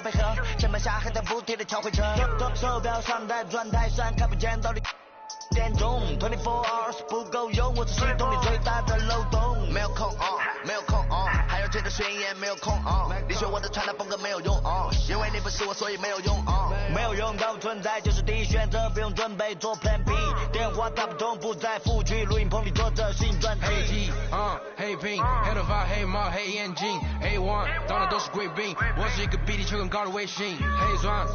配合，前门下海的补贴的桥会车，手表上带转台闪，看不见到底点钟，24 hours 不够用，我是系统里最大的漏洞。没有空没有空还要接着宣言没有空你学我的传达风格没有用因为你不是我，所以没有用没有用到存在就是第一选择，不用准备做 Plan B， 电话打不通不在府区，录音棚里做着新专辑。黑 T 黑 Pink 黑头发黑猫黑眼睛 A1 当然都是贵宾，我是一个比地球更高的卫星。黑钻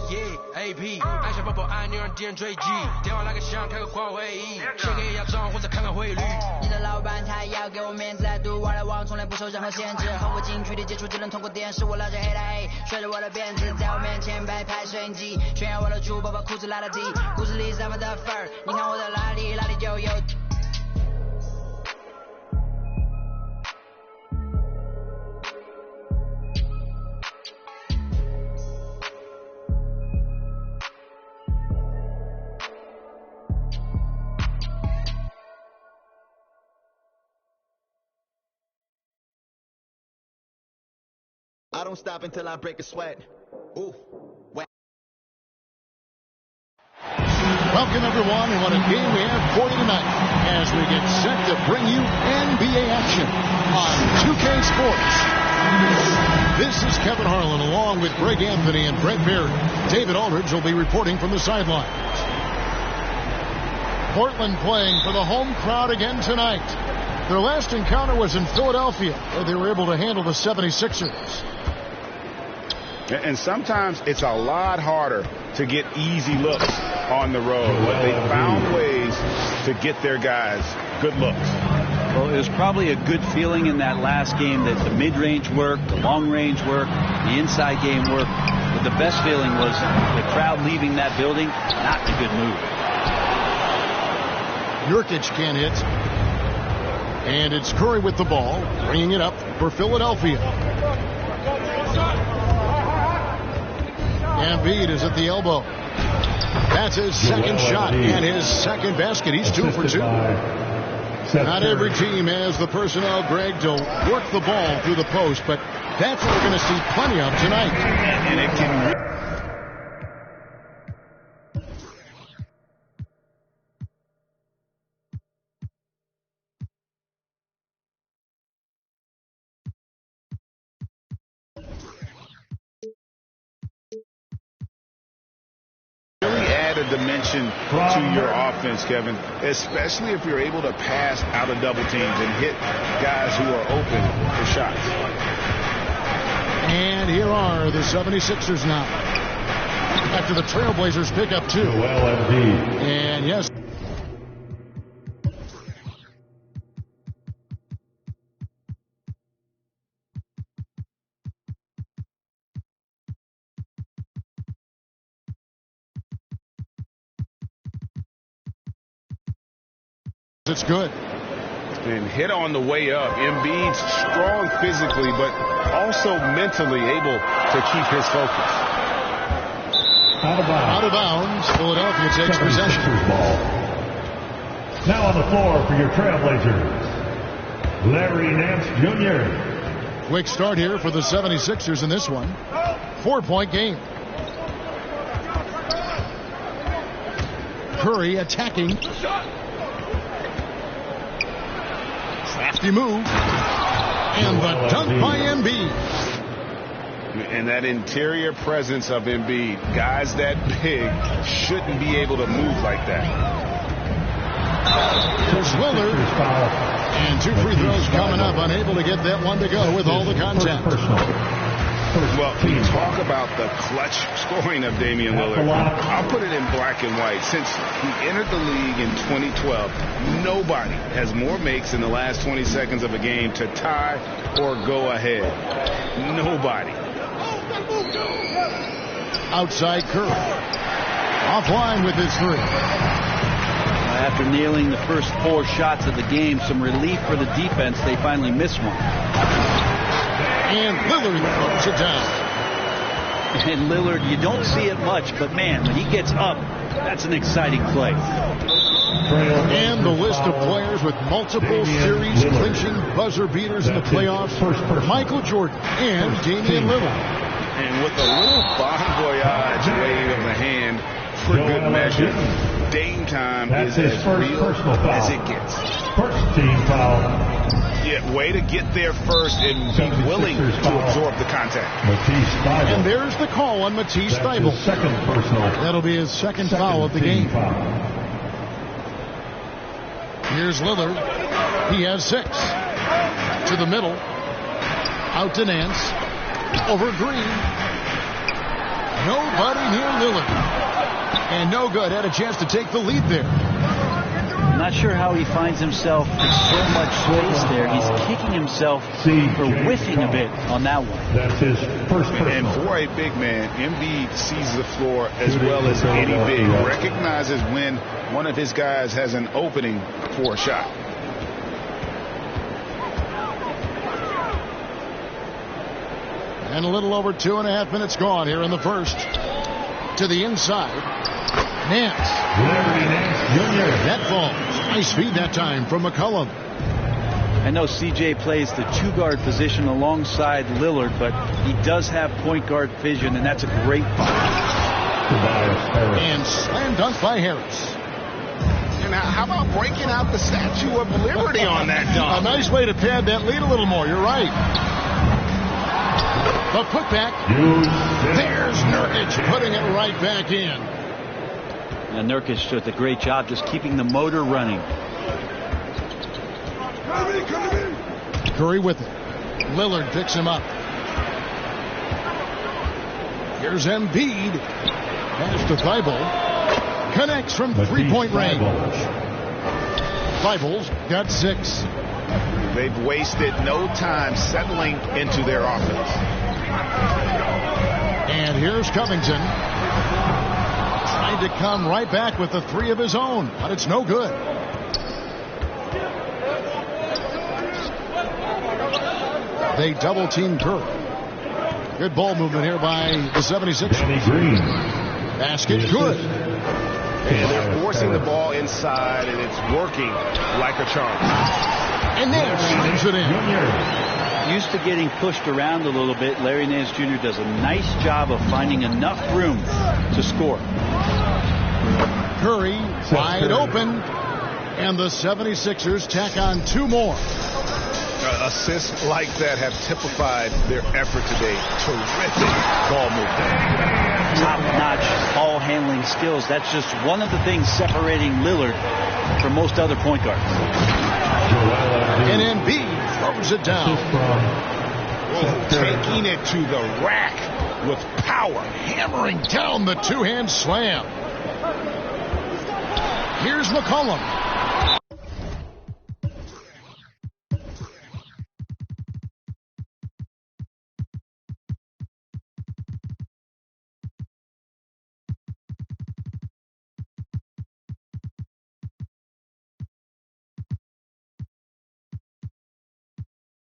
AP 按下抱抱按钮让敌人追击，电话来个响开个跨会议，先给压账或者看看汇率。你的老板他要给我面子，来读玩来往从来不受任何限制，和我近距离接触只能通过电视，我拉着黑的黑，甩着我的辫子，在我面前摆拍摄影机，炫耀我的珠宝，把裤子拉到底，故事里散发的粉儿，你看我的哪里就有。I don't stop until I break a sweat. Ooh. Welcome, everyone, and what a game we have for you tonight as we get set to bring you NBA action on 2K Sports. This is Kevin Harlan along with Greg Anthony and Brett Barry. David Aldridge will be reporting from the sidelines. Portland playing for the home crowd again tonight. Their last encounter was in Philadelphia, where they were able to handle the 76ers. And sometimes it's a lot harder to get easy looks on the road, but they found ways to get their guys good looks. Well, it was probably a good feeling in that last game that the mid-range worked, the long-range worked, the inside game worked. But the best feeling was the crowd leaving that building, not a good move. Nurkic can't hit. And it's Curry with the ball, bringing it up for Philadelphia. Embiid is at the elbow. That's his second shot and his second basket. He's 2 for 2. Not every team has the personnel, Greg, to work the ball through the post, but that's what we're going to see plenty of tonight. And it can... dimension to your offense, Kevin, especially if you're able to pass out of double teams and hit guys who are open for shots. And here are the 76ers now. After the Trailblazers pick up 2. And yes. It's good. And hit on the way up. Embiid's strong physically, but also mentally able to keep his focus. Out of bounds. Philadelphia takes possession. Ball. Now on the floor for your Trailblazers, Larry Nance Jr. Quick start here for the 76ers in this one. 4-point game. Curry attacking. Crafty move. And the dunk by Embiid. And that interior presence of Embiid, guys that big shouldn't be able to move like that. Here's Lillard. And 2 free throws coming up, unable to get that one to go with all the contact. Well, we talk about the clutch scoring of Damian Lillard. I'll put it in black and white. Since he entered the league in 2012, nobody has more makes in the last 20 seconds of a game to tie or go ahead. Nobody. Outside Curry. Offline with his 3. After nailing the first 4 shots of the game, some relief for the defense. They finally missed one. And Lillard throws it down. And Lillard, you don't see it much, but man, when he gets up, that's an exciting play. And the list of players with multiple series clinching buzzer beaters in the playoffs: Michael Jordan and Damian Lillard. And with a little bon voyage wave of the hand for good measure, Dame time is as real as it gets. First team foul. Yeah, way to get there first and be willing to absorb the contact. And there's the call on Matisse Thybulle. Second personal. That'll be his second foul of the game. Here's Lillard. He has 6. To the middle. Out to Nance. Over Green. Nobody near Lillard. And no good. Had a chance to take the lead there. I'm not sure how he finds himself in so much space there. He's kicking himself for whiffing a bit on that one. That's his first personal. And for a big man, Embiid sees the floor as well as any big. Recognizes when one of his guys has an opening for a shot. And a little over 2.5 minutes gone here in the first. To the inside. Nance. Larry Nance Jr. That falls. Nice feed that time from McCollum. I know CJ plays the 2-guard position alongside Lillard, but he does have point guard vision, and that's a great find. And slam dunk by Harris. And how about breaking out the Statue of Liberty on that dunk? A nice way to pad that lead a little more. You're right. The putback. There's Nurkic putting it right back in. And Nurkic does a great job just keeping the motor running. Curry with it. Lillard picks him up. Here's Embiid. Pass to Thybulle. Connects from three-point range. Thybulle's got 6. They've wasted no time settling into their offense. And here's Covington. Trying to come right back with the 3 of his own, but it's no good. They double-team Curry. Good ball movement here by the 76ers. Basket good. And they're forcing the ball inside, and it's working like a charm. And Nance brings it in. Used to getting pushed around a little bit, Larry Nance Jr. does a nice job of finding enough room to score. Curry wide open, and the 76ers tack on 2 more. Assists like that have typified their effort today. Terrific ball movement. Top-notch ball handling skills. That's just one of the things separating Lillard from most other point guards. And Embiid throws it down. Taking it to the rack with power. Hammering down the 2-hand slam. Here's McCollum.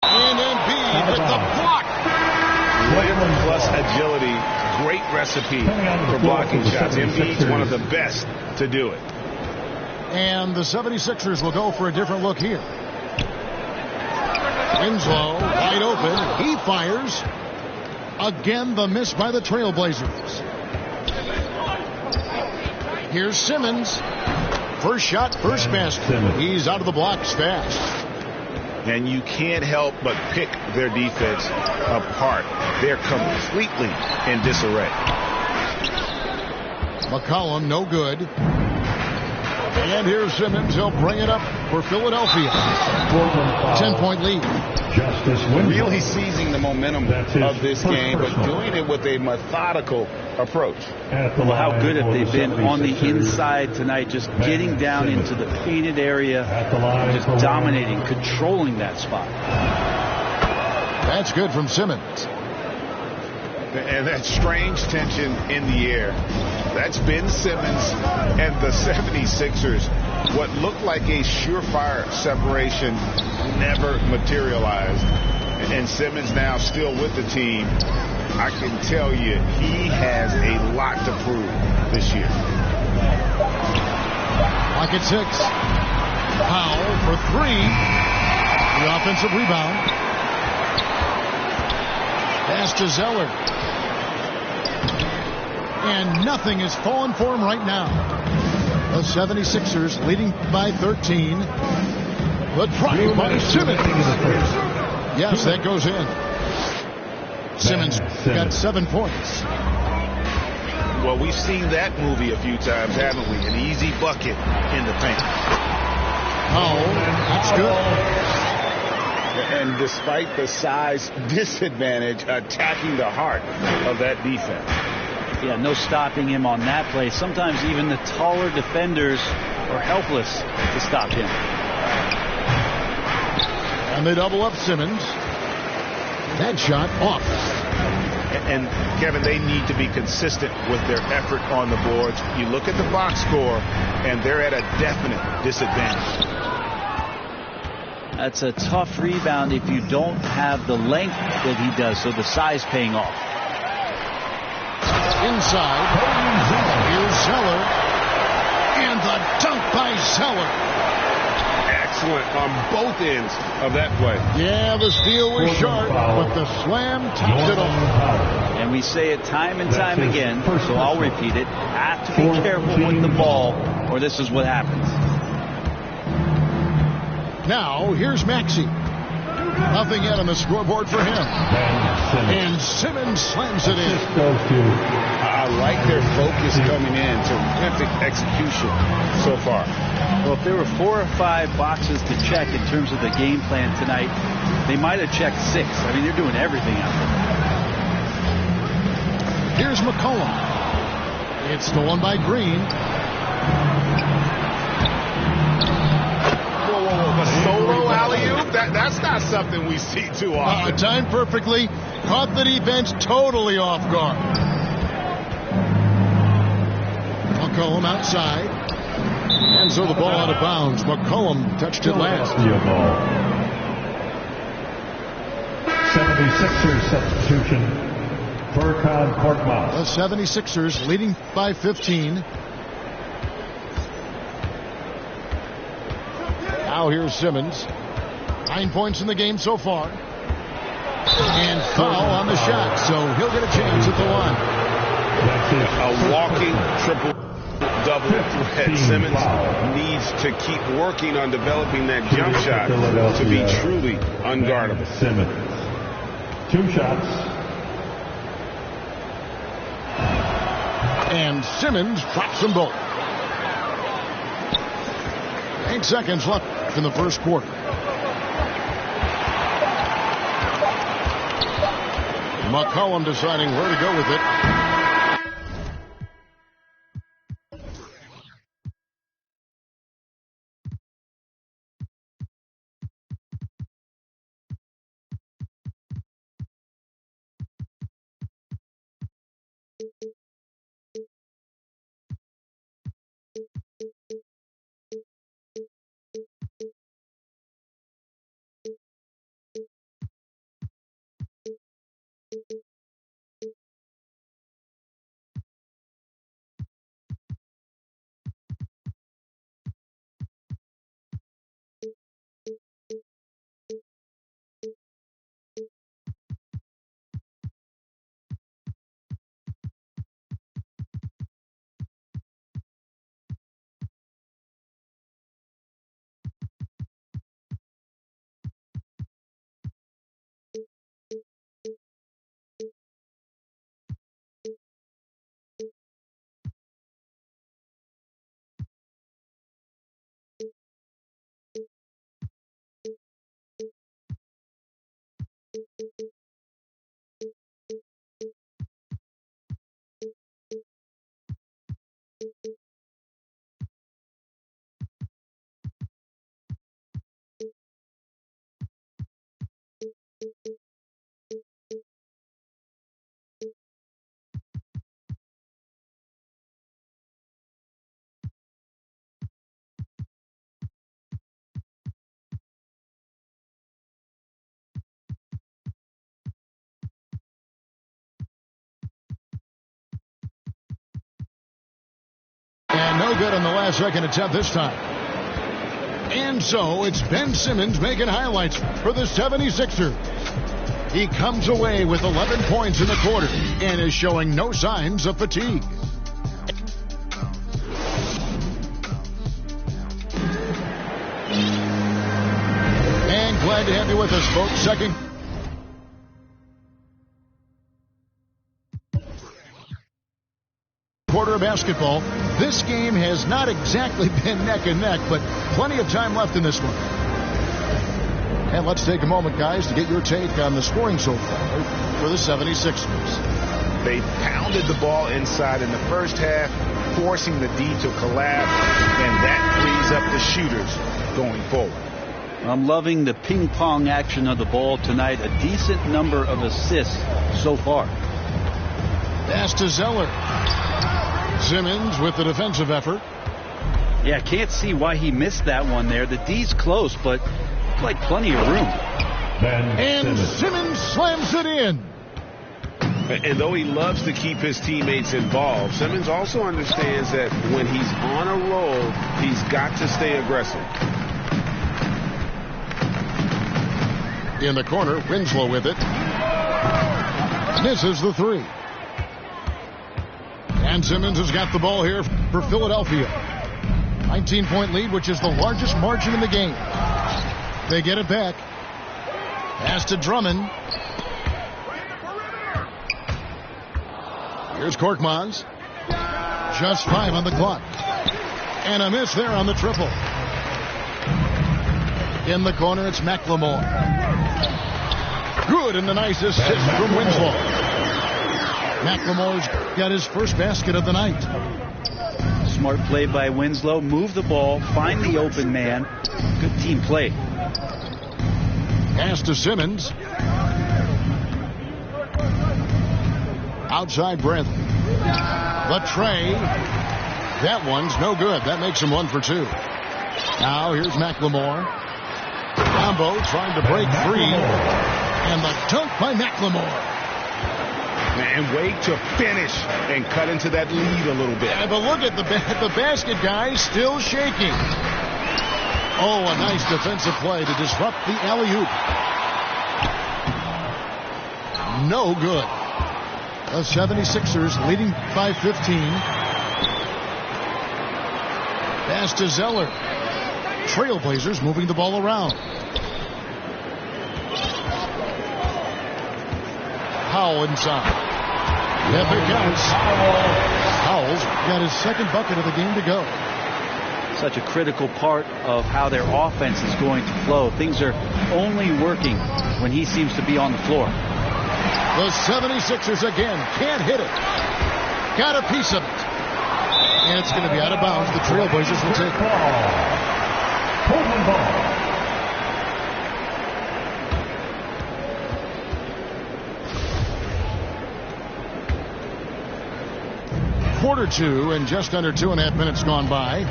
And Embiid with the block. Glamour plus agility. Great recipe for blocking shots. Embiid's one of the best to do it. And the 76ers will go for a different look here. Winslow wide open. He fires. Again, the miss by the Trailblazers. Here's Simmons. First shot, first basket. He's out of the blocks fast. And you can't help but pick their defense apart. They're completely in disarray. McCollum, no good. And here's Simmons. He'll bring it up for Philadelphia. 10-point lead. Really seizing the momentum of this game, but doing it with a methodical approach. Well, how good have they been on the inside tonight, just getting down into the painted area, just dominating, controlling that spot. That's good from Simmons. And that strange tension in the air. That's Ben Simmons and the 76ers. What looked like a surefire separation never materialized. And Simmons now still with the team. I can tell you he has a lot to prove this year. Clock at 6. Powell for 3. The offensive rebound. Pass to Zeller. And nothing is falling for him right now. The 76ers leading by 13. The try by Simmons. Yes, that goes in. Simmons got 7 points. Well, we've seen that movie a few times, haven't we? An easy bucket in the paint. Oh, that's good. And despite the size disadvantage, attacking the heart of that defense. Yeah, no stopping him on that play. Sometimes even the taller defenders are helpless to stop him. And they double up Simmons. That shot off. And Kevin, they need to be consistent with their effort on the boards. You look at the box score, and they're at a definite disadvantage. That's a tough rebound if you don't have the length that he does, so the size paying off. Inside, here's Zeller, and the dunk by Zeller. Excellent on both ends of that play. Yeah, the steal was sharp, but the slam tops it off. And we say it time and time again, so I'll repeat it. Have to be careful with the ball, or this is what happens. Now, here's Maxey. Nothing yet on the scoreboard for him. And Simmons slams it in. I like their focus coming in. Terrific execution so far. Well, if there were 4 or 5 boxes to check in terms of the game plan tonight, they might have checked 6. I mean, they're doing everything out there. Here's McCollum. It's stolen by Green. Solo alley-oop? That's not something we see too often. Timed perfectly. Caught the defense totally off guard. McCollum outside. And so the ball out of bounds. McCollum touched it last. 76ers substitution. Furkan Korkmaz. The 76ers leading by 15. Now here's Simmons. 9 points in the game so far. And foul on the shot, so he'll get a chance at the line. A walking triple-double threat. Simmons needs to keep working on developing that jump shot to be truly unguardable. Simmons. 2 shots. And Simmons drops them both. 8 seconds left in the first quarter. McCollum deciding where to go with it. And no good on the last second attempt this time. And so it's Ben Simmons making highlights for the 76ers. He comes away with 11 points in the quarter and is showing no signs of fatigue. And glad to have you with us, folks. Second quarter of basketball. This game has not exactly been neck and neck, but plenty of time left in this one. And let's take a moment, guys, to get your take on the scoring so far for the 76ers. They pounded the ball inside in the first half, forcing the D to collapse, and that frees up the shooters going forward. I'm loving the ping pong action of the ball tonight. A decent number of assists so far. Pass to Zeller. Simmons with the defensive effort. Yeah, can't see why he missed that one there. The D's close, but like plenty of room. And Simmons slams it in. And though he loves to keep his teammates involved, Simmons also understands that when he's on a roll, he's got to stay aggressive. In the corner, Winslow with it. Misses the three. And Simmons has got the ball here for Philadelphia. 19-point lead, which is the largest margin in the game. They get it back. Pass to Drummond. Here's Korkmaz. Just 5 on the clock. And a miss there on the triple. In the corner, it's McLemore. Good, and the nice assist from Winslow. McLemore's got his first basket of the night. Smart play by Winslow. Move the ball. Find the open man. Good team play. Pass to Simmons. Outside Bradley. The tray. That one's no good. That makes him 1 for 2. Now here's McLemore. Combo trying to break free. And the dunk by McLemore. And wait to finish and cut into that lead a little bit. Yeah, but look at the basket, guys, still shaking. Oh, a nice defensive play to disrupt the alley-oop. No good. The 76ers leading by 15. Pass to Zeller. Trailblazers moving the ball around. Powell inside. If it counts. Powell's got his second bucket of the game to go. Such a critical part of how their offense is going to flow. Things are only working when he seems to be on the floor. The 76ers again can't hit it. Got a piece of it. And it's going to be out of bounds. The Trailblazers will take it. Quarter 2 and just under 2.5 minutes gone by.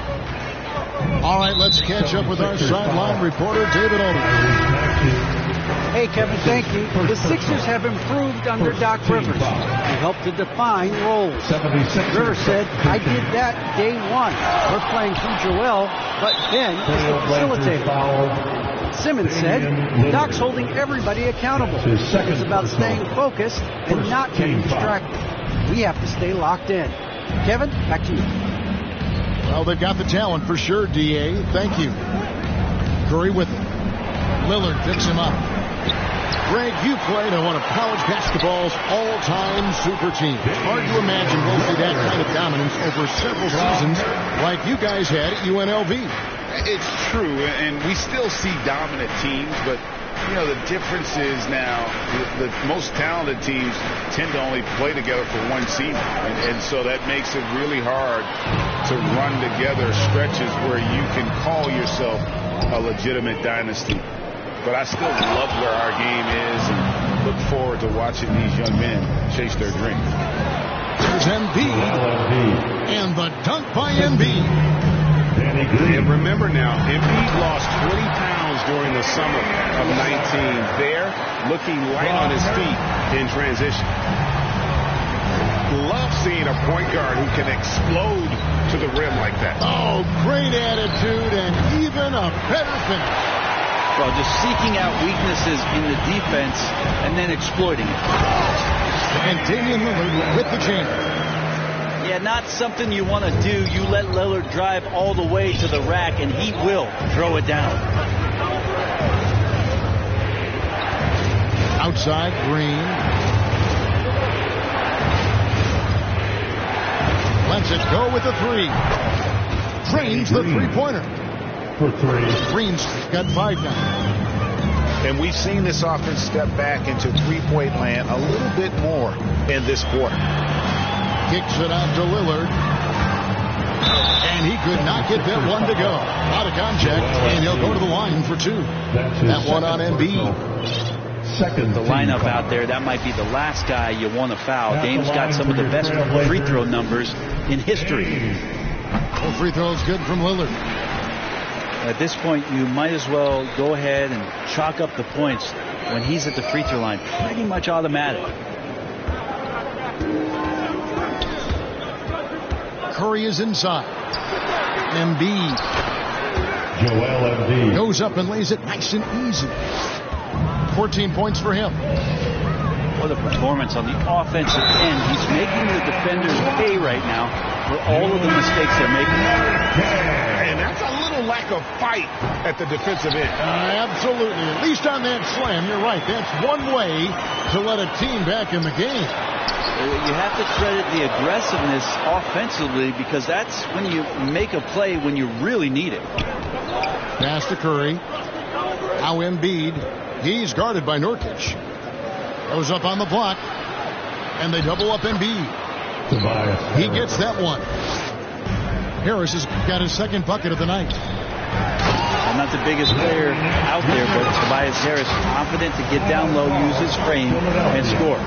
All right, let's catch up with our sideline reporter, David Aldridge. Hey, Kevin, thank you. The Sixers have improved under Doc Rivers. He helped to define roles. Rivers said, I did that day one. We're playing through Joel, but Ben is the facilitator. Simmons said, Doc's holding everybody accountable. It's about staying focused and not getting distracted. We have to stay locked in. Kevin, back to you. Well, they've got the talent for sure, D.A. Thank you. Curry with it. Lillard picks him up. Greg, you played on one of college basketball's all-time super teams. It's hard to imagine we'll see that kind of dominance over several seasons like you guys had at UNLV. It's true, and we still see dominant teams, but you know, the difference is now the most talented teams tend to only play together for one season. And so that makes it really hard to run together stretches where you can call yourself a legitimate dynasty. But I still love where our game is and look forward to watching these young men chase their dreams. There's Embiid. And the dunk by Embiid. And remember now, Embiid lost 20 pounds during the summer of 19. There, looking light on his feet in transition. Love seeing a point guard who can explode to the rim like that. Oh, great attitude and even a better finish. basketball, just seeking out weaknesses in the defense and then exploiting it. And Damian Lillard with the jam. Yeah, not something you want to do. You let Lillard drive all the way to the rack, and he will throw it down. Outside, Green. Lets it go with the three. Drains the three-pointer. For three. Green's got 5 now. And we've seen this offense step back into three-point land a little bit more in this quarter. Kicks it out to Lillard. And he could not get that one to go. Out of contact, and he'll go to the line for 2. That one on Embiid. Second The lineup out there, that might be the last guy you want to foul. Dame's got some of the best free throw numbers in history. Well, free throws good from Lillard. At this point, you might as well go ahead and chalk up the points when he's at the free throw line. Pretty much automatic. Curry is inside. Embiid Joel Embiid goes up and lays it nice and easy. 14 points for him. What a performance on the offensive end. He's making the defenders pay right now for all of the mistakes they're making. And that's a little lack of fight at the defensive end. Absolutely. At least on that slam, you're right. That's one way to let a team back in the game. You have to credit the aggressiveness offensively, because that's when you make a play when you really need it. Pass to Curry. Now Embiid. He's guarded by Nurkic. Goes up on the block. And they double up Embiid. He gets that one. Harris has got his second bucket of the night. I'm not the biggest player out there, but Tobias Harris, confident to get down low, use his frame, and score.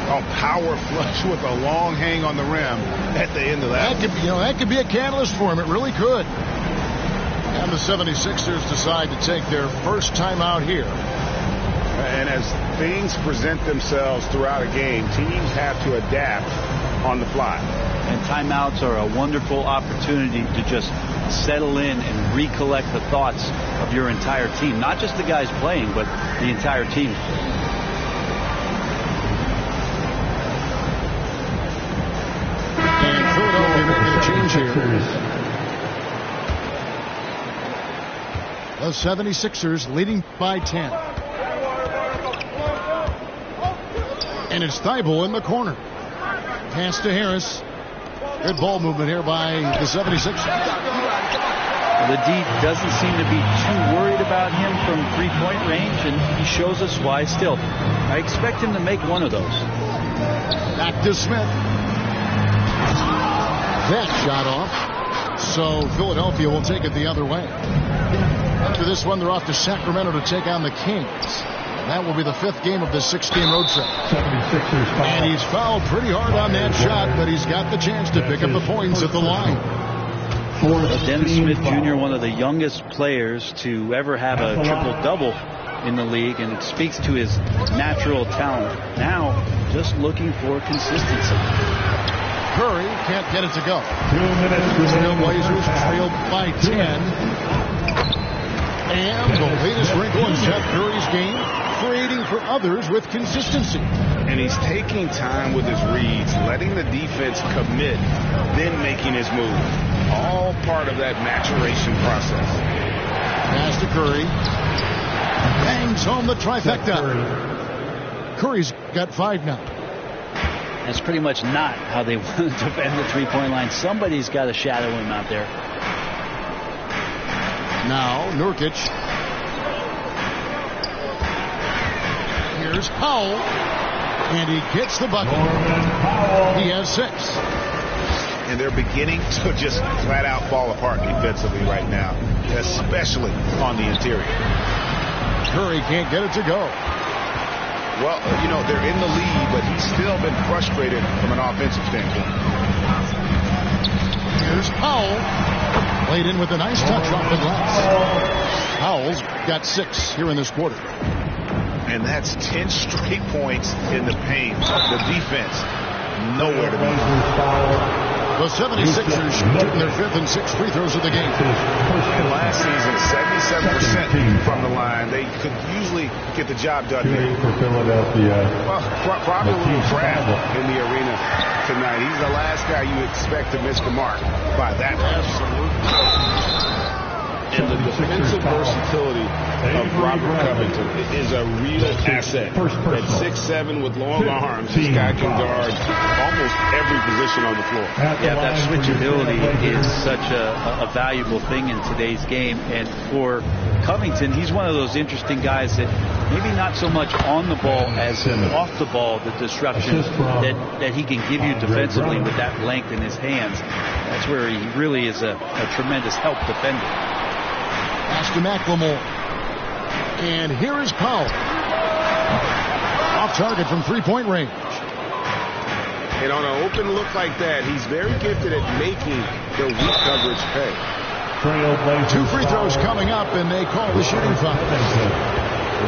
Oh, power flush with a long hang on the rim at the end of that. That could be a catalyst for him. It really could. And the 76ers decide to take their first time out here. And as things present themselves throughout a game, teams have to adapt on the fly. And timeouts are a wonderful opportunity to just settle in and recollect the thoughts of your entire team. Not just the guys playing, but the entire team. And Philadelphia making a change here. The 76ers leading by 10. And it's Thibault in the corner. Pass to Harris. Good ball movement here by the 76ers. The D doesn't seem to be too worried about him from three-point range, and he shows us why still. I expect him to make one of those. Back to Smith. That shot off. So Philadelphia will take it the other way. After this one, they're off to Sacramento to take on the Kings. That will be the 5th game of the 6-game road trip. 76ers foul. And he's fouled pretty hard on that shot, but he's got the chance to pick up the points at the line. Dennis Smith Jr., one of the youngest players to ever have a triple-double in the league, and it speaks to his natural talent. Now, just looking for consistency. Curry can't get it to go. 2 minutes Still remaining. Blazers trailed by 10. And the latest wrinkle in Seth Curry's game, creating for others with consistency. And he's taking time with his reads, letting the defense commit, then making his move. All part of that maturation process. Pass to Curry. Bangs home the trifecta. Curry's got 5 now. That's pretty much not how they want to defend the three-point line. Somebody's got to shadow him out there. Now Nurkic. Here's Powell. And he gets the bucket. He has 6. And they're beginning to just flat out fall apart defensively right now, especially on the interior. Curry can't get it to go. Well, they're in the lead, but he's still been frustrated from an offensive standpoint. Here's Powell. Played in with a nice touch off the glass. Powell's got 6 here in this quarter. And that's 10 straight points in the paint. The defense, nowhere to be found. The 76ers shooting their 5th and 6th free throws of the game. And last season, 77% from the line. They could usually get the job done here. For Philadelphia. Well, probably a little crap in the arena tonight. He's the last guy you expect to miss the mark by that much. Absolutely. And the defensive versatility of Robert Covington is a real asset. At 6'7" with long arms, this guy can guard almost every position on the floor. Yeah, that switchability is such a valuable thing in today's game. And for Covington, he's one of those interesting guys that maybe not so much on the ball as off the ball, the disruption that he can give you defensively with that length in his hands. That's where he really is a tremendous help defender. Pass to McLemore. And here is Powell. Off target from three-point range. And on an open look like that, he's very gifted at making the weak coverage pay. 2 free throws coming up, and they call the shooting foul.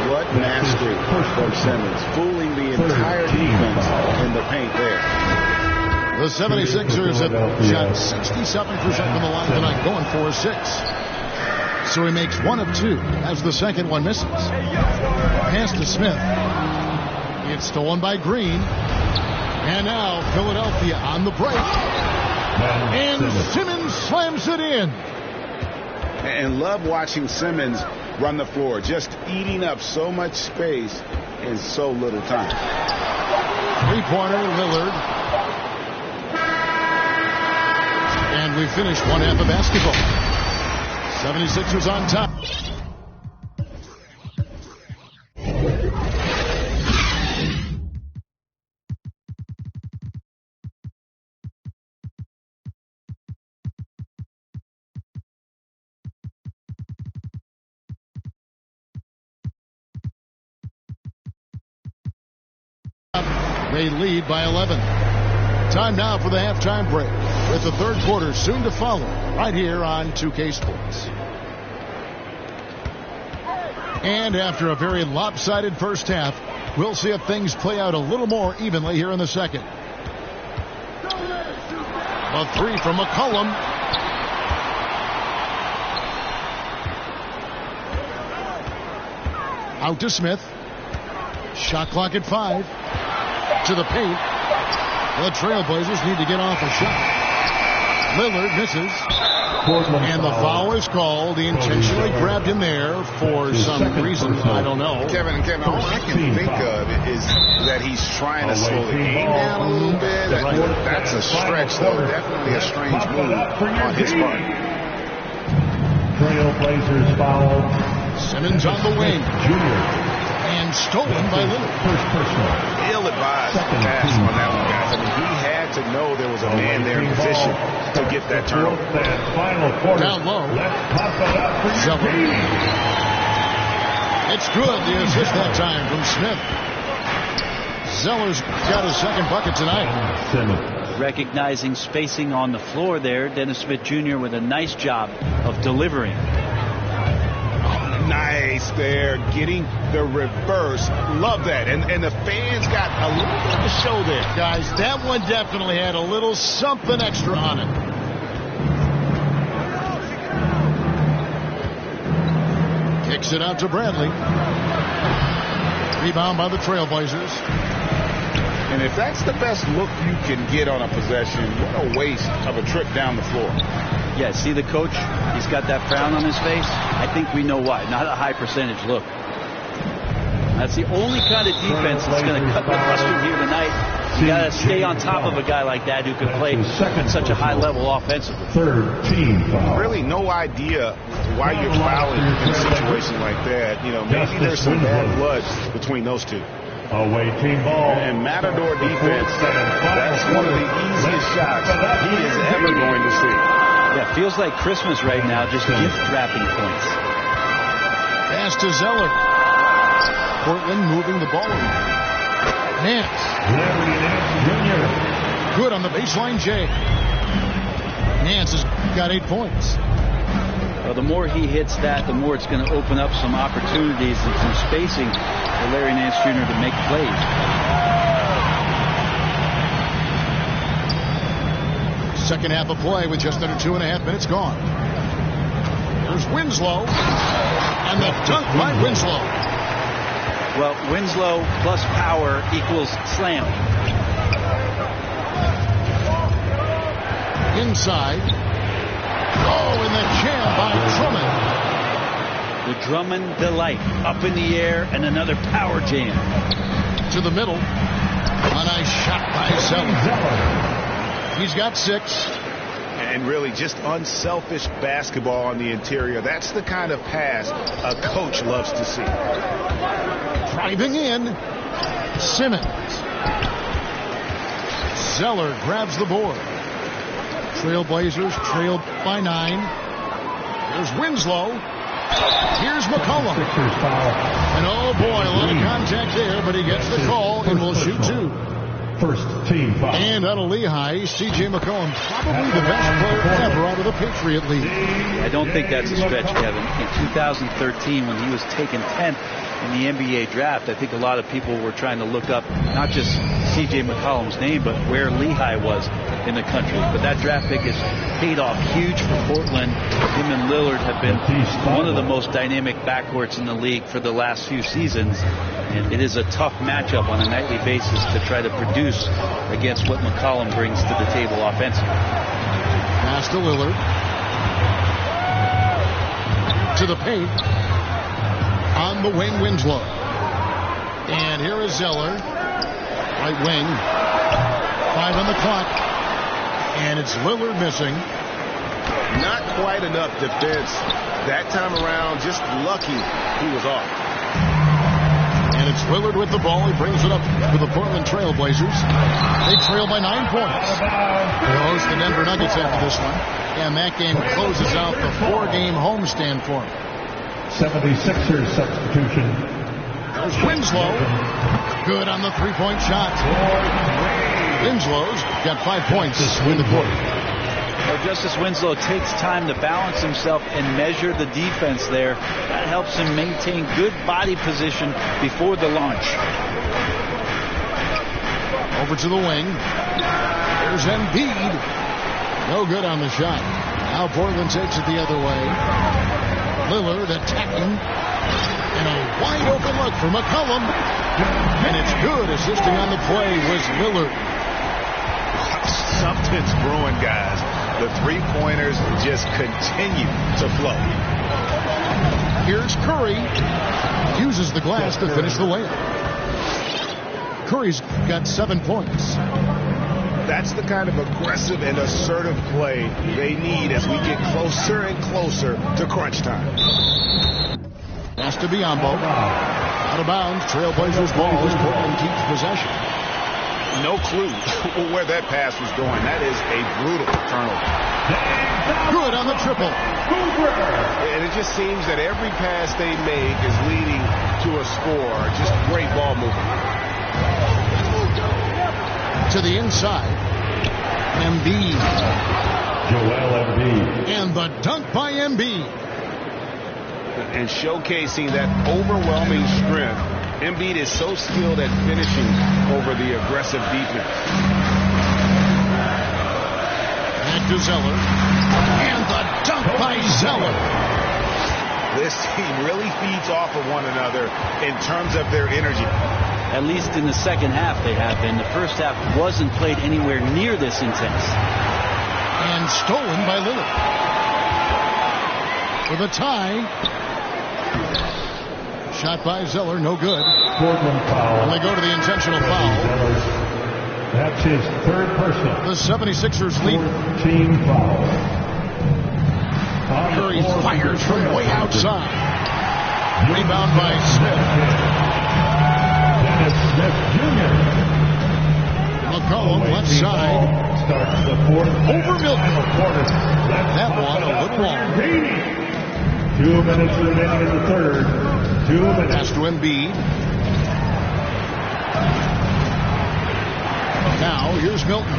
What mastery from Simmons, fooling the entire defense in the paint there. The 76ers have shot 67% from the line tonight, going for 6. So he makes 1 of 2 as the second one misses. Pass to Smith. It's stolen by Green. And now Philadelphia on the break. And Simmons slams it in. And love watching Simmons run the floor, just eating up so much space in so little time. Three-pointer, Lillard. And we finished one half of basketball. 76ers on top. They lead by 11. Time now for the halftime break, with the third quarter soon to follow, right here on 2K Sports. And after a very lopsided first half, we'll see if things play out a little more evenly here in the second. A 3 from McCollum. Out to Smith. Shot clock at 5. To the paint. The Trailblazers need to get off a shot. Lillard misses. And the foul is called. He intentionally grabbed him there for some reason. I don't know. Kevin, all I can think of is that he's trying to slow the game down a little bit. That's a stretch, though. Definitely a strange move on his part. Trailblazers foul. Simmons on the wing. Junior. And stolen by Lillard. First personal. Ill-advised pass on that one, guys. I mean, he had to know there was a man there in position to get that turnover. Down low. Zeller. It's good. The assist that time from Smith. Zeller's got his second bucket tonight. Recognizing spacing on the floor there, Dennis Smith Jr. with a nice job of delivering. Nice there, getting the reverse. Love that. And the fans got a little bit of a show there. Guys, that one definitely had a little something extra on it. Kicks it out to Bradley. Rebound by the Trailblazers. And if that's the best look you can get on a possession, what a waste of a trip down the floor. Yeah, see the coach? He's got that frown on his face. I think we know why. Not a high percentage look. That's the only kind of defense that's going to cut the mustard here tonight. You got to stay on top of a guy like that who can play at such a high level offensively. Third team foul. Really no idea why you're fouling in a situation like that. You know, maybe there's some bad blood between those two. Away team ball. And Matador defense, that's one of the easiest shots he is ever going to see. Yeah, feels like Christmas right now, just gift wrapping points. Pass to Zeller. Portland moving the ball. Nance. Larry Nance Jr. Good on the baseline, Jay. Nance has got 8 points. Well, the more he hits that, the more it's going to open up some opportunities and some spacing for Larry Nance Jr. to make plays. Second half of play with just under 2.5 minutes gone. There's Winslow. And the dunk by Winslow. Well, Winslow plus power equals slam. Inside. Oh, and the jam by Drummond. The Drummond delight. Up in the air and another power jam. To the middle. A nice shot by Zeller. He's got 6. And really just unselfish basketball on the interior. That's the kind of pass a coach loves to see. Driving in. Simmons. Zeller grabs the board. Trailblazers trailed by 9. There's Winslow. Here's McCollum. And oh boy, a lot of contact there, but he gets the call and will shoot 2. First team foul. And out of Lehigh, C.J. McCollum, probably the best player ever out of the Patriot League. I don't think that's a stretch, Kevin. In 2013, when he was taken 10th in the NBA draft, I think a lot of people were trying to look up not just C.J. McCollum's name, but where Lehigh was in the country. But that draft pick has paid off huge for Portland. Him and Lillard have been one of the most dynamic backcourts in the league for the last few seasons. And it is a tough matchup on a nightly basis to try to produce against what McCollum brings to the table offensively. Pass to Lillard. To the paint. On the wing, Winslow. And here is Zeller. Right wing. 5 on the clock. And it's Lillard missing. Not quite enough defense that time around. Just lucky he was off. And it's Lillard with the ball. He brings it up for the Portland Trailblazers. They trail by 9 points. They host the Denver Nuggets after this one. And that game closes out the 4-game homestand for them. 76ers substitution. There's Winslow. Good on the 3-point shot. Winslow's got 5 points in the quarter. Well, Justice Winslow takes time to balance himself and measure the defense there. That helps him maintain good body position before the launch. Over to the wing. There's Embiid. No good on the shot. Now Portland takes it the other way. Lillard attacking. And a wide open look for McCollum. And it's good. Assisting on the play was Lillard. Something's brewing, guys. The 3-pointers just continue to flow. Here's Curry. Uses the glass to finish the layup. Curry's got 7 points. That's the kind of aggressive and assertive play they need as we get closer and closer to crunch time. Pass to Biyombo. Out of bounds. Trailblazers ball as Portland keeps possession. No clue where that pass was going. That is a brutal turnover. Good on the triple. And it just seems that every pass they make is leading to a score. Just great ball movement. To the inside. Embiid. Joel Embiid. And the dunk by Embiid. And showcasing that overwhelming strength. Embiid is so skilled at finishing over the aggressive defense. Back to Zeller. And the dunk by Zeller. This team really feeds off of one another in terms of their energy. At least in the second half they have been. The first half wasn't played anywhere near this intense. And stolen by Lillard. For the tie. Shot by Zeller, no good. Portland foul. And they go to the intentional foul. That's his 3rd personal. The 76ers lead. Team foul. Curry fires from way outside. Rebound by Smith. Dennis Smith Jr. McCollum left side. Starts the 4th. Over Milton. That one a little long. 2 minutes remaining in the 3rd. 2 minutes. Pass to Embiid. Now here's Milton.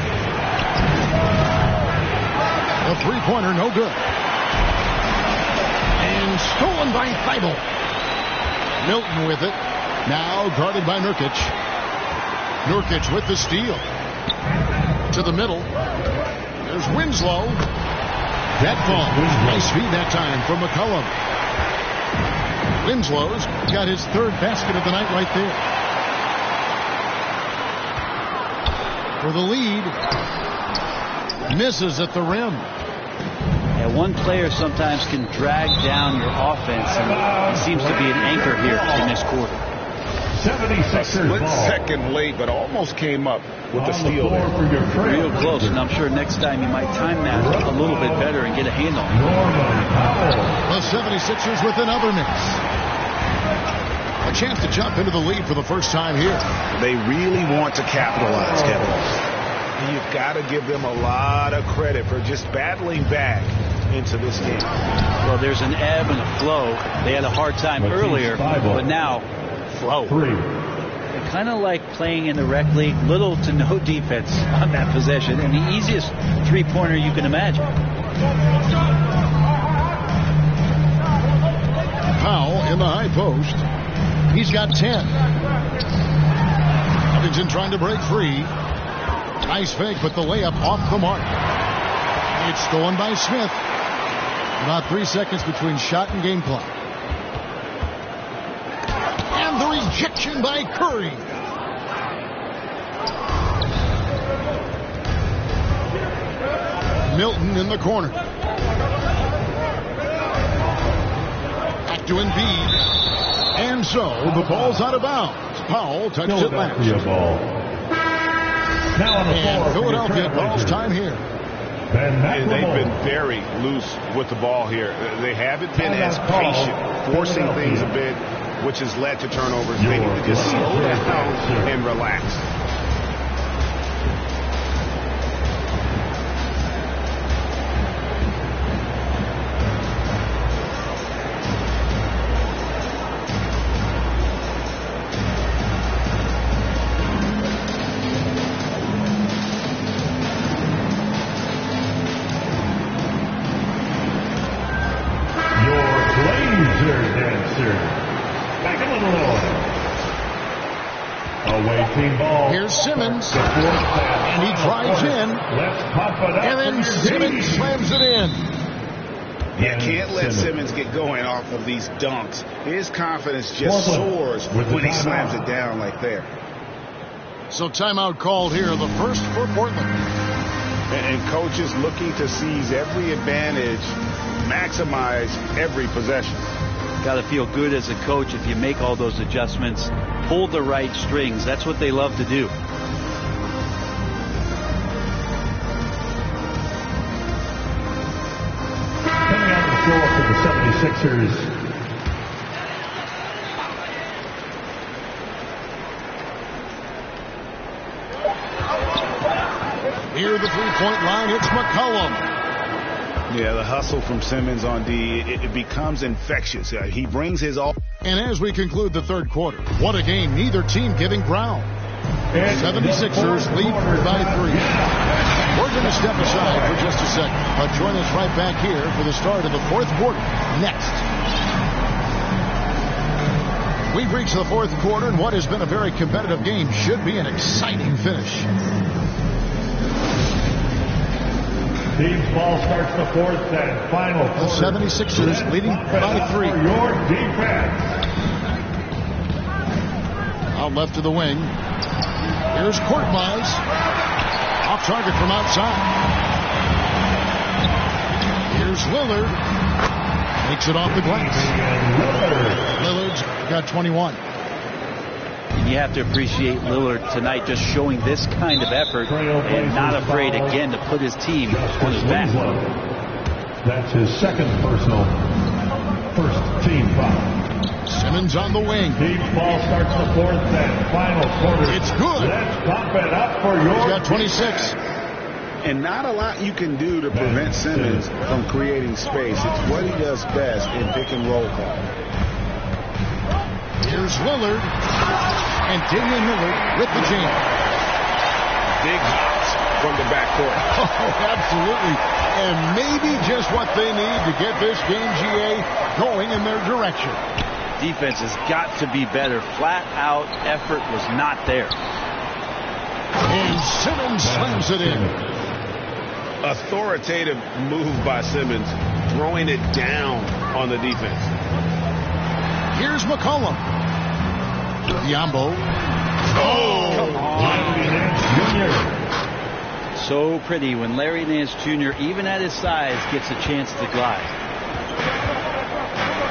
The 3-pointer, no good. And stolen by Thibault. Milton with it. Now guarded by Nurkic. Nurkic with the steal. To the middle. There's Winslow. That ball. Nice feed that time from McCullum. Winslow's got his third basket of the night right there. For the lead. Misses at the rim. Yeah, one player sometimes can drag down your offense, and he seems to be an anchor here in this quarter. 76ers Split ball. second late, but almost came up with the steal there. Real close, and I'm sure next time you might time that a little bit better and get a handle on it. The 76ers with another miss. A chance to jump into the lead for the first time here. They really want to capitalize, Kevin. You've got to give them a lot of credit for just battling back into this game. Well, there's an ebb and a flow. They had a hard time earlier, but now flow. They're kind of like playing in the rec league, little to no defense on that possession, and the easiest three-pointer you can imagine. Powell in the high post. He's got 10. Covington trying to break free. Nice fake, but the layup off the mark. It's stolen by Smith. About 3 seconds between shot and game clock. And the rejection by Curry. Milton in the corner. Back to Embiid. And so the ball's out of bounds. Powell touched it last. Now on the And floor, Philadelphia calls time here. And they've been very loose with the ball here. They haven't been as patient, forcing things a bit, which has led to turnovers. They need to just slow down and relax. Here's Simmons, and he drives in, and then Simmons slams it in. You can't let Simmons get going off of these dunks. His confidence just soars when he slams it down like there. So timeout called here, the first for Portland. And coaches looking to seize every advantage, maximize every possession. Got to feel good as a coach if you make all those adjustments. Pull the right strings. That's what they love to do. Coming out the floor for the 76ers. Near the three-point line, it's McCullum. Yeah, the hustle from Simmons on D, it becomes infectious. He brings his all. And as we conclude the third quarter, what a game, neither team giving ground. 76ers lead by 3. We're going to step aside for just a second, but join us right back here for the start of the fourth quarter next. We've reached the fourth quarter, and what has been a very competitive game should be an exciting finish. Team's ball starts the fourth and final quarter. The 76ers leading by 3. Your defense. Out left to the wing. Here's Korkmaz. Off target from outside. Here's Lillard. Makes it off the glass. Lillard's got 21. And you have to appreciate Lillard tonight just showing this kind of effort and not afraid again to put his team on his back. That's his second personal first team foul. Simmons on the wing. Team's ball starts the fourth and final quarter. It's good. Let's pump it up for your. He's got 26. And not a lot you can do to prevent Simmons from creating space. It's what he does best in pick and roll ball. Here's Lillard. And Damian Lillard with the jam. Big hops from the backcourt. Oh, absolutely. And maybe just what they need to get this game, GA, going in their direction. Defense has got to be better. Flat out effort was not there. And Simmons slams it in. authoritative move by Simmons, throwing it down on the defense. Here's McCollum. Diambo. Oh, come on. So pretty when Larry Nance Jr., even at his size, gets a chance to glide.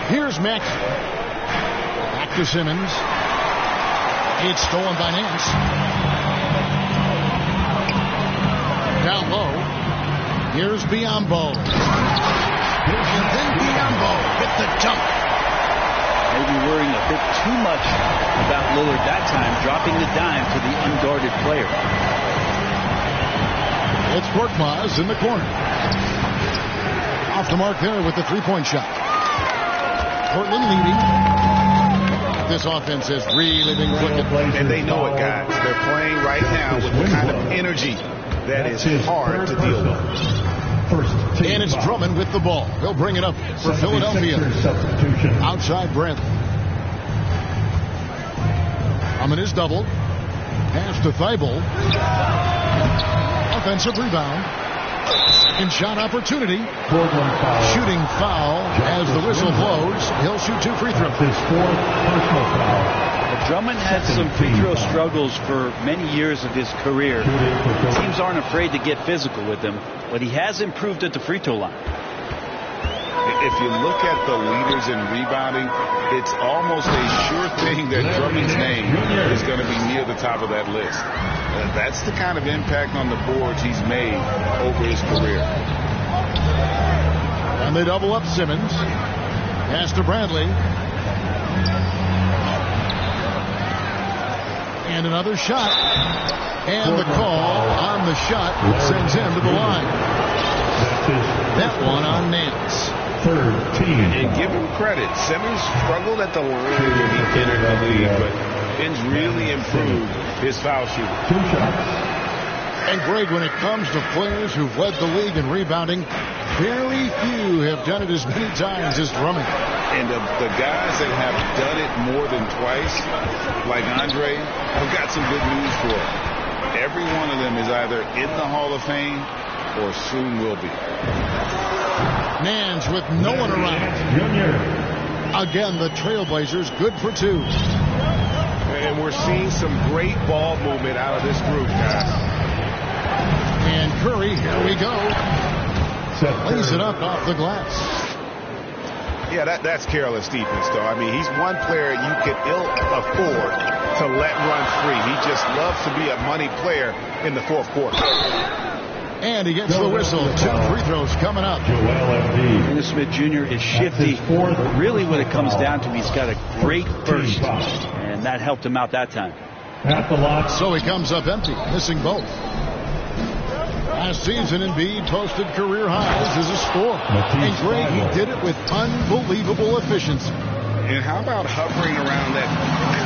Here's Mackey. Back to Simmons. It's stolen by Nance. Down low. Here's Biombo. And then Biombo with the jump. Maybe worrying a bit too much about Lillard that time, dropping the dime to the unguarded player. It's Korkmaz in the corner. Off the mark there with the three-point shot. Portland leading. This offense has really been clicking. And they know it, guys. They're playing right now with the kind of energy that is hard to deal with. And it's Drummond with the ball. He'll bring it up for Philadelphia. Outside Bradley. Drummond is doubled. Pass to Thibault. Offensive rebound. Second shot opportunity. Shooting foul as the whistle blows. He'll shoot 2 free throws. His 4th personal foul. Drummond had some free throw struggles for many years of his career. Teams aren't afraid to get physical with him, but he has improved at the free throw line. If you look at the leaders in rebounding, it's almost a sure thing that Drummond's name is going to be near the top of that list. That's the kind of impact on the boards he's made over his career. And they double up Simmons. Pass to Bradley. And another shot. And the call on the shot sends him to the line. That one on Nance. And give him credit. Simmons struggled at the line when he entered the league, but Ben's really improved his foul shooting. 2 shots. And Greg, when it comes to players who've led the league in rebounding, very few have done it as many times as Drummond. And the guys that have done it more than twice, like Andre, I've got some good news for him. Every one of them is either in the Hall of Fame or soon will be. Nance with no one around. Again, the Trailblazers good for 2. And we're seeing some great ball movement out of this group, guys. And Curry, here we go. Lays it up off the glass. Yeah, that's careless defense, though. I mean, he's one player you could ill afford to let run free. He just loves to be a money player in the 4th quarter. And he gets the whistle. 2 free throws coming up. Dennis Smith Jr. is shifty. Really what it comes down to, he's got a great burst. And that helped him out that time. So he comes up empty, missing both. Last season, Embiid posted career highs as a scorer. And Greg, he did it with unbelievable efficiency. And how about hovering around that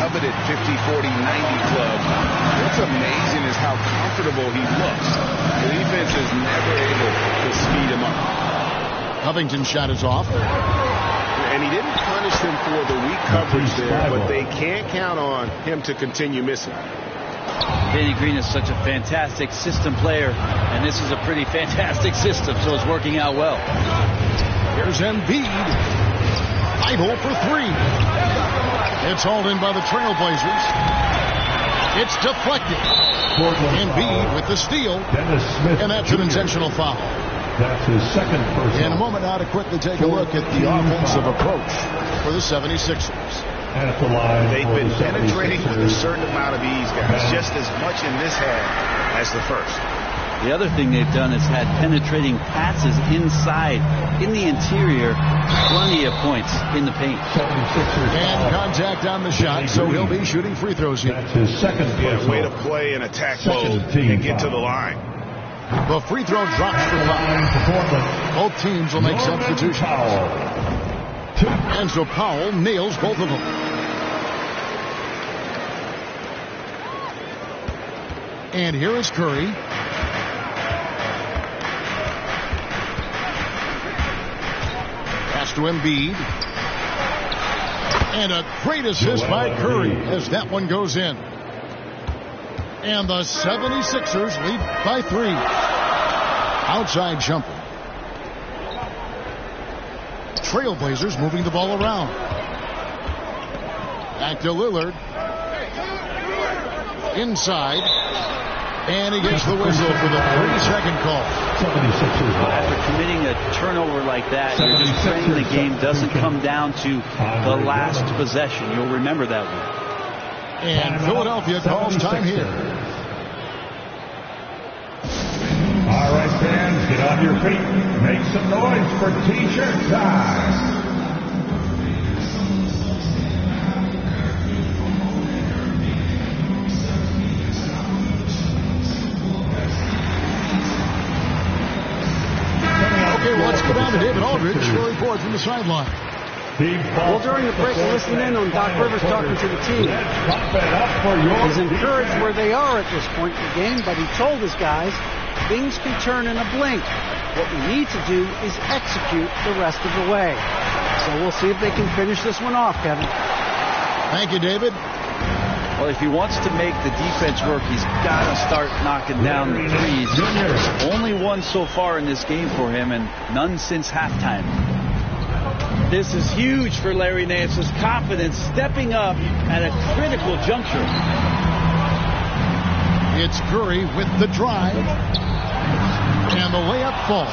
coveted 50-40-90 club? What's amazing is how comfortable he looks. The defense is never able to speed him up. Covington's shot is off. And he didn't punish them for the weak coverage there, but they can't count on him to continue missing. Danny Green is such a fantastic system player, and this is a pretty fantastic system, so it's working out well. Here's Embiid. Idle for 3. It's hauled in by the Trailblazers. It's deflected. Embiid with the steal. And that's an intentional foul. That's his 2nd personal. In a moment now to quickly take a look at the offensive approach for the 76ers. At the line, they've been penetrating with a certain amount of ease, guys, just as much in this half as the first. The other thing they've done is had penetrating passes inside, in the interior, plenty of points in the paint. And contact on the shot, so he'll be shooting free throws here. That's his 2nd personal. Way to play in attack mode and get to the line. The free throw drops for Powell. Both teams will make substitutions. And so Powell nails both of them. And here is Curry. Pass to Embiid. And a great assist by Curry as that one goes in. And the 76ers lead by 3. Outside jumper. Trailblazers moving the ball around. Back to Lillard. Inside. And he gets the whistle for the 30-second call. After committing a turnover like that, you're just praying the game doesn't come down to the last possession. You'll remember that one. And Philadelphia calls time here. All right, fans, get on your feet. Make some noise for T-shirt time. Okay, well, let's go down to David Aldridge for a report from the sideline. Well, during the break, listening in on Doc Rivers talking to the team. He's encouraged where they are at this point in the game, but he told his guys things can turn in a blink. What we need to do is execute the rest of the way. So we'll see if they can finish this one off, Kevin. Thank you, David. Well, if he wants to make the defense work, he's got to start knocking down the threes. Only one so far in this game for him, and none since halftime. This is huge for Larry Nance's confidence, stepping up at a critical juncture. It's Curry with the drive. And the layup falls.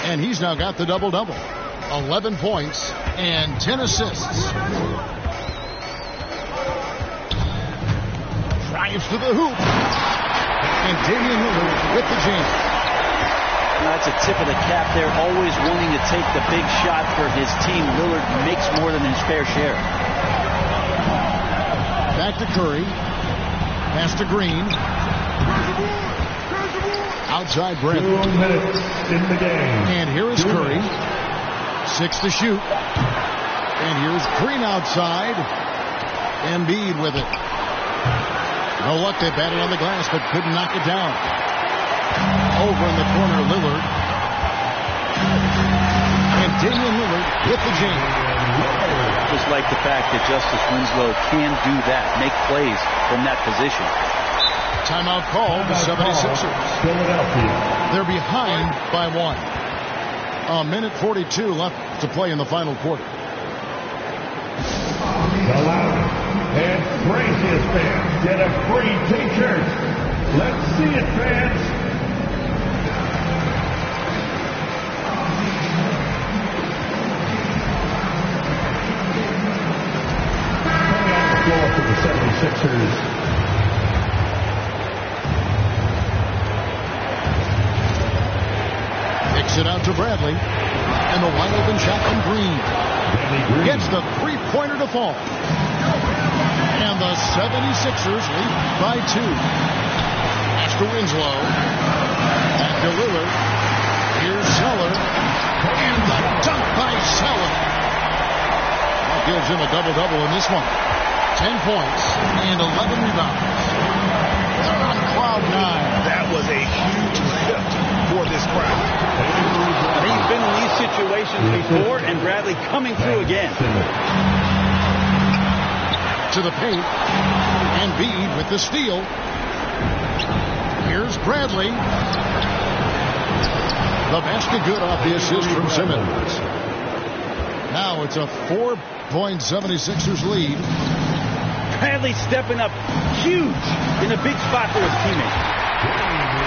And he's now got the double-double. 11 points and 10 assists. Drives to the hoop. And Damian Lillard with the jam. That's a tip of the cap there. Always wanting to take the big shot for his team. Lillard makes more than his fair share. Back to Curry. Pass to Green. Outside Brent. 2 minutes in the game. And here is Curry. 6 to shoot. And here's Green outside. Embiid with it. No luck. They batted on the glass, but couldn't knock it down. Over in the corner, Lillard. And Damian Lillard with the jam. Just like the fact that Justice Winslow can do that, make plays from that position. Timeout call, the 76ers. Philadelphia. They're behind by 1. A minute 42 left to play in the final quarter. The loudest and craziest fans get a free T-shirt. Let's see it, fans. For the 76ers. Kicks it out to Bradley. And the wide open shot from Green. Gets the three-pointer to fall. And the 76ers lead by 2. Pass to Winslow. Back to Lillard. Here's Zeller. And the dunk by Zeller. That gives him a double-double in this one. 10 points and 11 rebounds. They're on cloud 9. That was a huge lift for this crowd. He's been in these situations before, and Bradley coming through again. To the paint. Embiid with the steal. Here's Bradley. The basket good off the assist from Simmons. Now it's a 4-point 76ers lead. Bradley stepping up huge in a big spot for his teammate.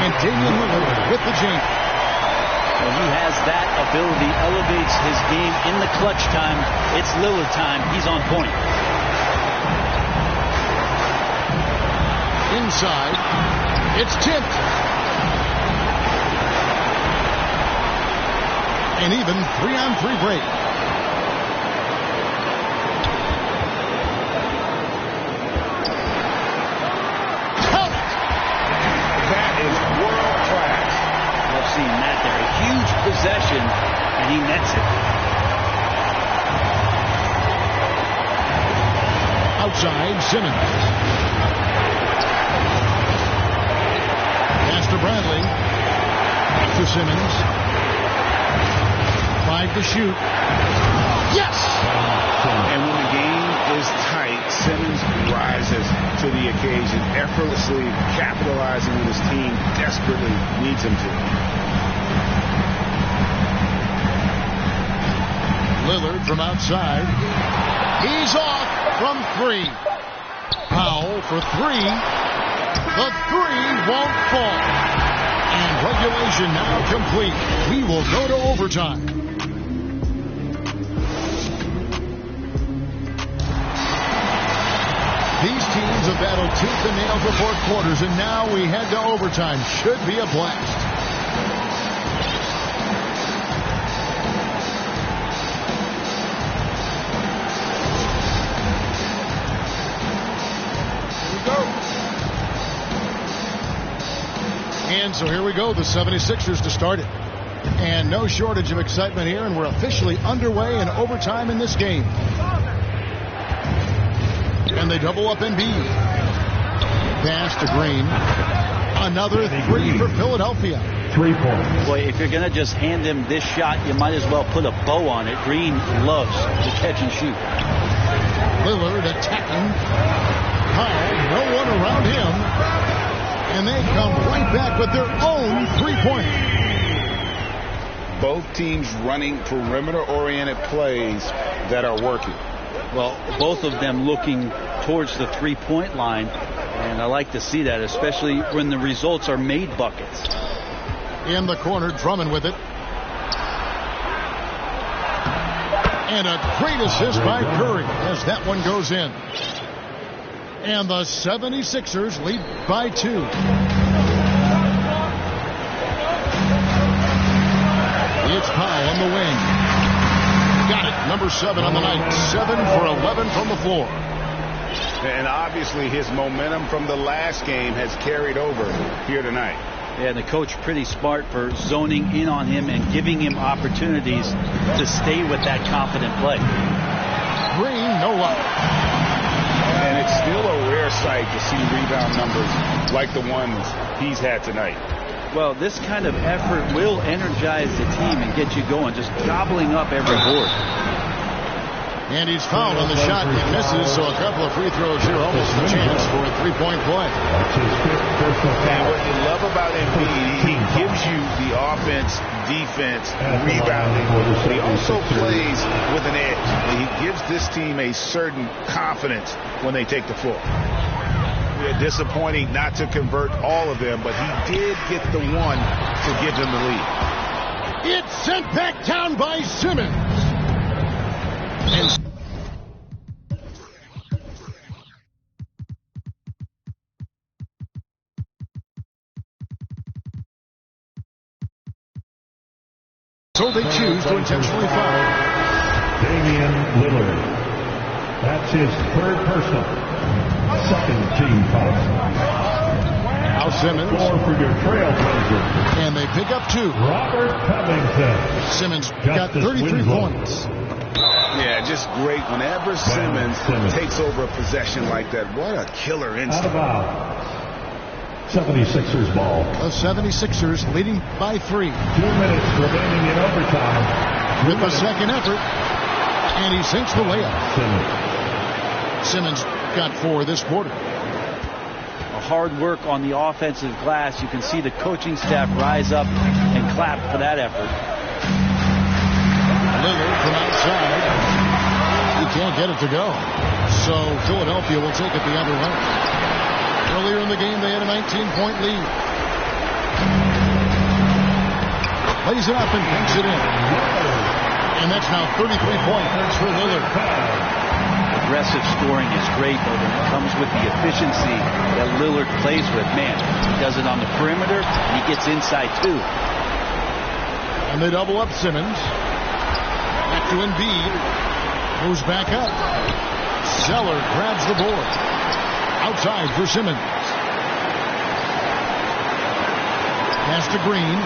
And Damian Lillard with the jam. Well, he has that ability, elevates his game in the clutch time. It's Lillard time. He's on point. Inside, it's tipped. An even 3-on-3 break. Seeing that there, a huge possession, and he nets it. Outside, Simmons. Pass to Bradley. Back to Simmons. 5 to shoot. Yes! And when the game is tight, Simmons rises to the occasion, effortlessly capitalizing when his team desperately needs him to. Lillard from outside. He's off from 3. Powell for 3. The 3 won't fall. And regulation now complete. We will go to overtime. These teams have battled tooth and nail for 4 quarters, and now we head to overtime. Should be a blast. And so here we go, the 76ers to start it. And no shortage of excitement here, and we're officially underway in overtime in this game. And they double up Embiid. Pass to Green. Another 3 for Philadelphia. 3 points. Boy, if you're going to just hand him this shot, you might as well put a bow on it. Green loves to catch and shoot. Lillard attacking. Powell, no one around him. And they come right back with their own 3-pointer. Both teams running perimeter-oriented plays that are working. Well, both of them looking towards the 3-point line, and I like to see that, especially when the results are made buckets. In the corner, Drummond with it. And a great assist by Curry as that one goes in. And the 76ers lead by 2. It's Powell on the wing. Got it. Number 7 on the night. 7 for 11 from the floor. And obviously his momentum from the last game has carried over here tonight. Yeah, the coach pretty smart for zoning in on him and giving him opportunities to stay with that confident play. Green, no luck. And it's still a rare sight to see rebound numbers like the ones he's had tonight. Well, this kind of effort will energize the team and get you going, just gobbling up every board. And he's fouled on the shot. He misses, so a couple of free throws here, almost a chance for a 3-point play. And what you love about Embiid, he gives you the offense, defense, rebounding. But he also plays with an edge. He gives this team a certain confidence when they take the floor. Disappointing not to convert all of them, but he did get the one to give them the lead. It's sent back down by Simmons. And so they choose to intentionally foul. Damian Lillard. That's his 3rd personal. 2nd team foul. Now Simmons. 4 for your Trailblazers. And they pick up 2. Robert Covington. Simmons got 33 points. Yeah, just great. Whenever Simmons takes over a possession like that, what a killer instinct. Out of bounds. 76ers ball. The 76ers leading by 3. 2 minutes remaining in overtime. With the second effort. And he sinks the layup. Simmons got 4 this quarter. Hard work on the offensive glass. You can see the coaching staff rise up and clap for that effort. Lillard from outside. He can't get it to go. So Philadelphia will take it the other way. Earlier in the game, they had a 19-point lead. Lays it up and banks it in. And that's now 33 points for Lillard. Aggressive scoring is great, but when it comes with the efficiency that Lillard plays with, man, he does it on the perimeter, and he gets inside too. And they double up Simmons. Back to Embiid. Moves back up. Zeller grabs the board. Outside for Simmons. Pass to Green.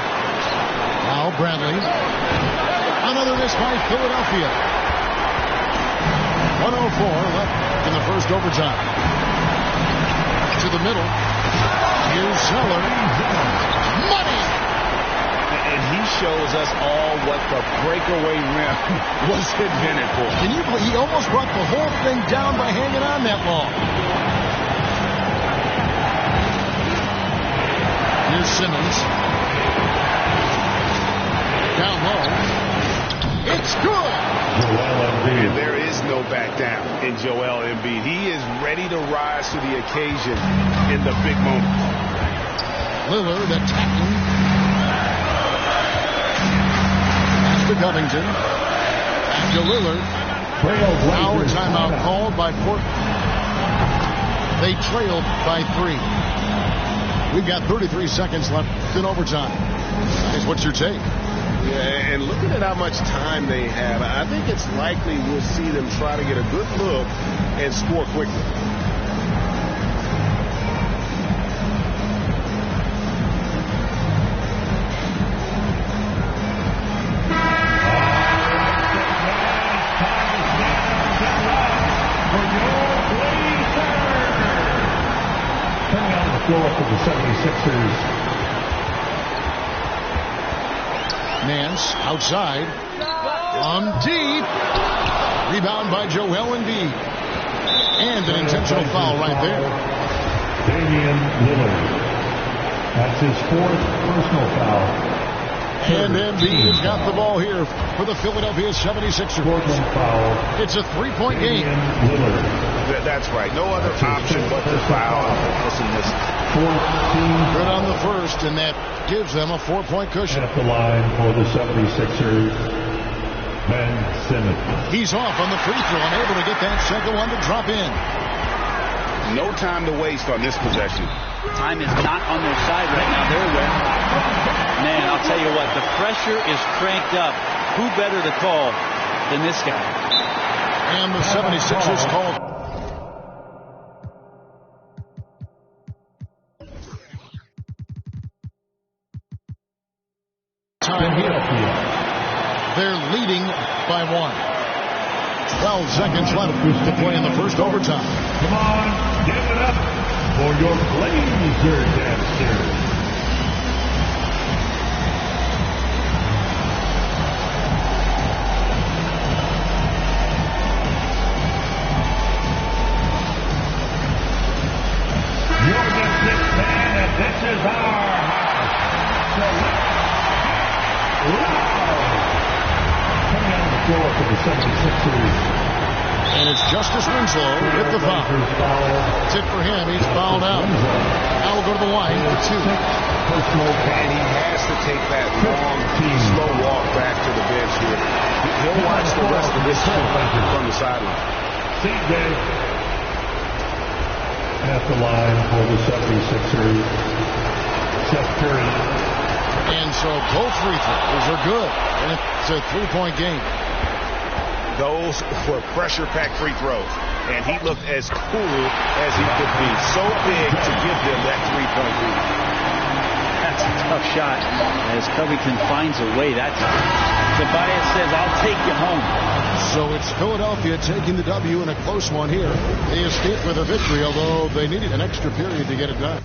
Now Bradley. Another miss by Philadelphia. 1:04 left in the first overtime. To the middle. Here's Zeller. Money! And he shows us all what the breakaway rim was invented for. Can you believe he almost brought the whole thing down by hanging on that long? Here's Simmons. Down low. It's good. And there is no back down in Joel Embiid. He is ready to rise to the occasion in the big moment. Lillard attacking. Pass to Covington. Back to Lillard. Now a timeout called by Portland. They trailed by 3. We've got 33 seconds left in overtime. Guys, what's your take? Yeah, and looking at how much time they have, I think it's likely we'll see them try to get a good look and score quickly. Coming on the floor for the 76ers. Nance outside. On deep. Rebound by Joel Embiid. And an intentional foul right there. Damian Lillard. That's his 4th personal foul. And Embiid has got the ball here for the Philadelphia 76ers. It's a 3-point game. That's right. No other option but to foul. Listen, this 14. Good on the first, and that gives them a 4-point cushion. At the line for the 76ers, Ben Simmons. He's off on the free throw, unable to get that second one to drop in. No time to waste on this possession. Time is not on their side right now. They're wet. Man, I'll tell you what, the pressure is cranked up. Who better to call than this guy? And the 76ers call. Time here. They're leading by 1. 12 seconds left to play in the first overtime. Come on, give it up for your Blazer dancers. You're the 6th man, and this is our house. So coming out of the floor for the 76ers. And it's Justice Winslow with the foul. That's it for him. He's fouled out. Now we'll go to the line for 2. And he has to take that long, slow walk back to the bench here. He'll watch the rest of this from the sideline. CJ at the line for the 76ers. Seth Curry. And so both free throws are good. And it's a 3-point game. Those were pressure-packed free throws. And he looked as cool as he could be. So big to give them that 3-point lead. That's a tough shot. As Covington finds a way, that time. Tobias says, I'll take you home. So it's Philadelphia taking the W in a close one here. They escaped with a victory, although they needed an extra period to get it done.